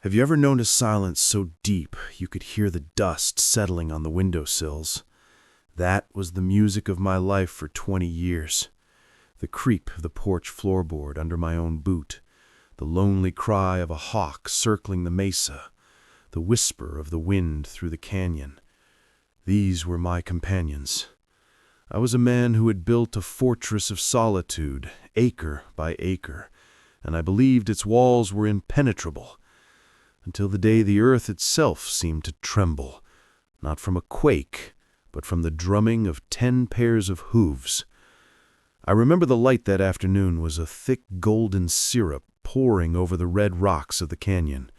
Have you ever known a silence so deep you could hear the dust settling on the windowsills? That was the music of my life for 20 years. The creak of the porch floorboard under my own boot, the lonely cry of a hawk circling the mesa, the whisper of the wind through the canyon. These were my companions. I was a man who had built a fortress of solitude, acre by acre, and I believed its walls were impenetrable, until the day the earth itself seemed to tremble, not from a quake, but from the drumming of 10 pairs of hooves. I remember the light that afternoon was a thick golden syrup pouring over the red rocks of the canyon.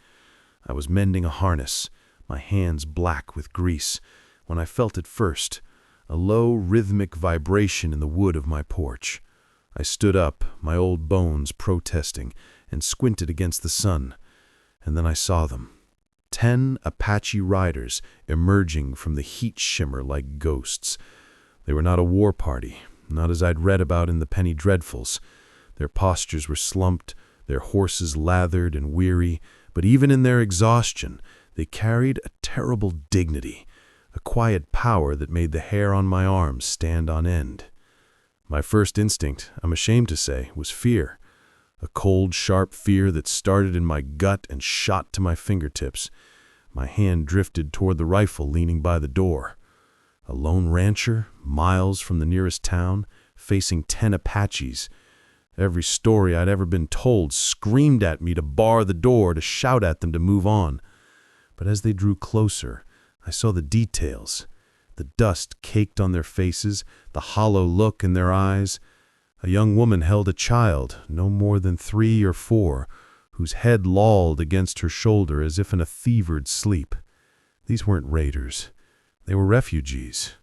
I was mending a harness, my hands black with grease, when I felt at first a low rhythmic vibration in the wood of my porch. I stood up, my old bones protesting, and squinted against the sun. And then I saw them. 10 Apache riders emerging from the heat shimmer like ghosts. They were not a war party, not as I'd read about in the penny dreadfuls. Their postures were slumped, their horses lathered and weary, but even in their exhaustion, they carried a terrible dignity, a quiet power that made the hair on my arms stand on end. My first instinct, I'm ashamed to say, was fear. A cold, sharp fear that started in my gut and shot to my fingertips. My hand drifted toward the rifle leaning by the door. A lone rancher, miles from the nearest town, facing 10 Apaches. Every story I'd ever been told screamed at me to bar the door, to shout at them to move on. But as they drew closer, I saw the details. The dust caked on their faces, the hollow look in their eyes. A young woman held a child, no more than 3 or 4, whose head lolled against her shoulder as if in a fevered sleep. These weren't raiders. They were refugees.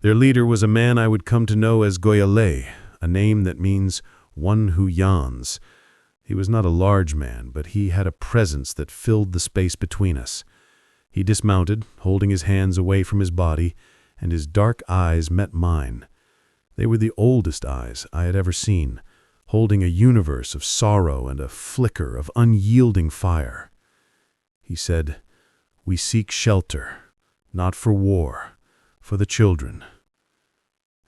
Their leader was a man I would come to know as Goyale, a name that means one who yawns. He was not a large man, but he had a presence that filled the space between us. He dismounted, holding his hands away from his body, and his dark eyes met mine. They were the oldest eyes I had ever seen, holding a universe of sorrow and a flicker of unyielding fire. He said, "We seek shelter, not for war, for the children."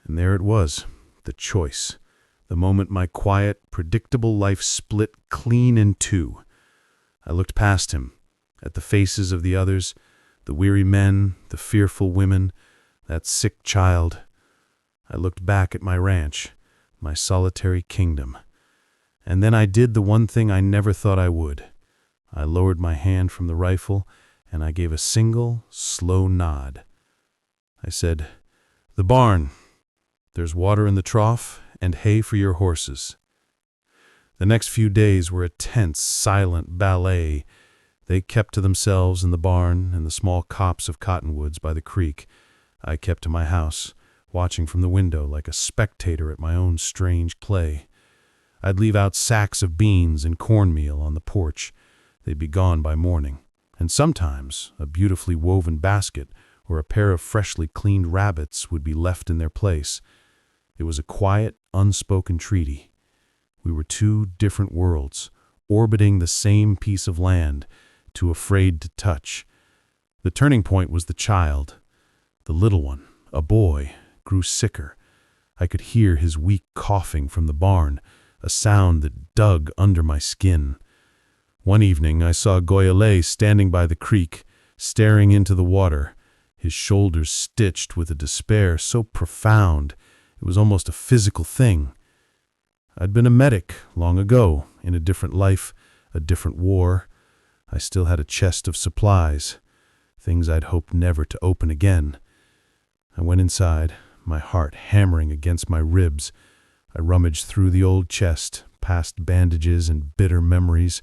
And there it was, the choice, the moment my quiet, predictable life split clean in two. I looked past him, at the faces of the others, the weary men, the fearful women, that sick child. I looked back at my ranch, my solitary kingdom. And then I did the one thing I never thought I would. I lowered my hand from the rifle, and I gave a single, slow nod. I said, "The barn. There's water in the trough and hay for your horses." The next few days were a tense, silent ballet. They kept to themselves in the barn and the small copse of cottonwoods by the creek. I kept to my house, watching from the window like a spectator at my own strange play. I'd leave out sacks of beans and cornmeal on the porch. They'd be gone by morning. And sometimes a beautifully woven basket or a pair of freshly cleaned rabbits would be left in their place. It was a quiet, unspoken treaty. We were 2 different worlds, orbiting the same piece of land, too afraid to touch. The turning point was the child. The little one, a boy, grew sicker. I could hear his weak coughing from the barn, a sound that dug under my skin. One evening I saw Goyale standing by the creek, staring into the water, his shoulders stitched with a despair so profound it was almost a physical thing. I'd been a medic long ago, in a different life, a different war. I still had a chest of supplies, things I'd hoped never to open again. I went inside, my heart hammering against my ribs. I rummaged through the old chest, past bandages and bitter memories,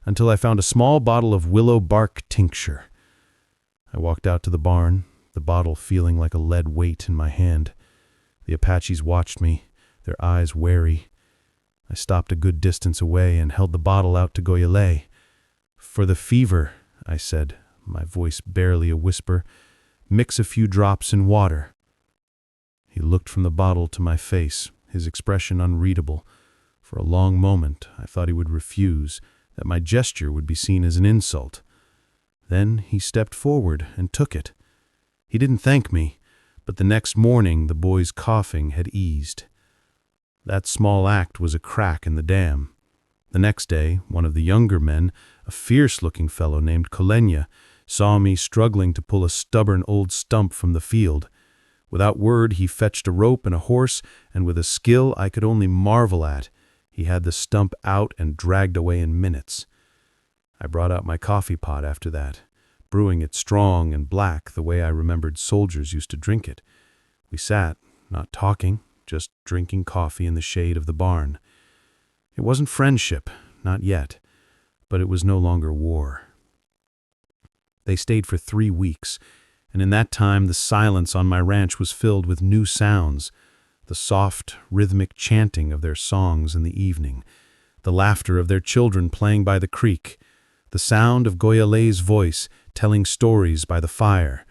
until I found a small bottle of willow bark tincture. I walked out to the barn, the bottle feeling like a lead weight in my hand. The Apaches watched me, their eyes wary. I stopped a good distance away and held the bottle out to Goyale. "For the fever," I said, my voice barely a whisper, "mix a few drops in water." He looked from the bottle to my face, his expression unreadable. For a long moment I thought he would refuse, that my gesture would be seen as an insult. Then he stepped forward and took it. He didn't thank me, but the next morning the boy's coughing had eased. That small act was a crack in the dam. The next day, one of the younger men, a fierce-looking fellow named Kolenya, saw me struggling to pull a stubborn old stump from the field. Without word, he fetched a rope and a horse, and with a skill I could only marvel at, he had the stump out and dragged away in minutes. I brought out my coffee pot after that, brewing it strong and black the way I remembered soldiers used to drink it. We sat, not talking, just drinking coffee in the shade of the barn. It wasn't friendship, not yet, but it was no longer war. They stayed for 3 weeks, and in that time the silence on my ranch was filled with new sounds, the soft, rhythmic chanting of their songs in the evening, the laughter of their children playing by the creek, the sound of Goyale's voice telling stories by the fire,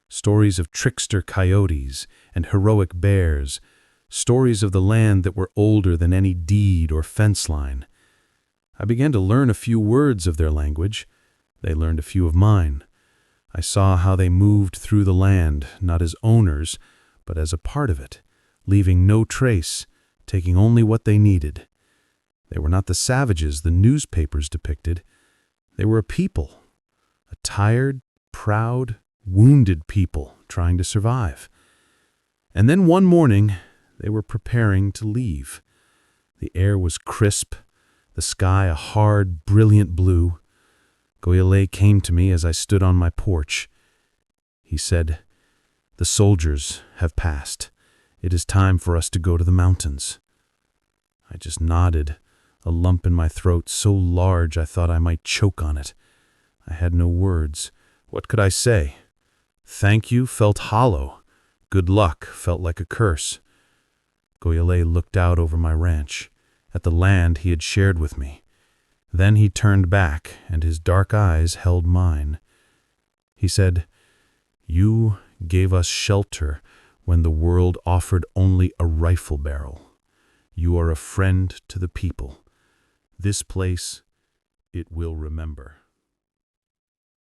stories of trickster coyotes and heroic bears, stories of the land that were older than any deed or fence line. I began to learn a few words of their language. They learned a few of mine. I saw how they moved through the land, not as owners, but as a part of it, leaving no trace, taking only what they needed. They were not the savages the newspapers depicted. They were a people, a tired, proud, wounded people trying to survive. And then one morning, they were preparing to leave. The air was crisp, the sky a hard, brilliant blue. Goyale came to me as I stood on my porch. He said, "The soldiers have passed. It is time for us to go to the mountains." I just nodded, a lump in my throat so large I thought I might choke on it. I had no words. What could I say? Thank you felt hollow. Good luck felt like a curse. Goyale looked out over my ranch, at the land he had shared with me. Then he turned back, and his dark eyes held mine. He said, "You gave us shelter when the world offered only a rifle barrel. You are a friend to the people. This place, it will remember."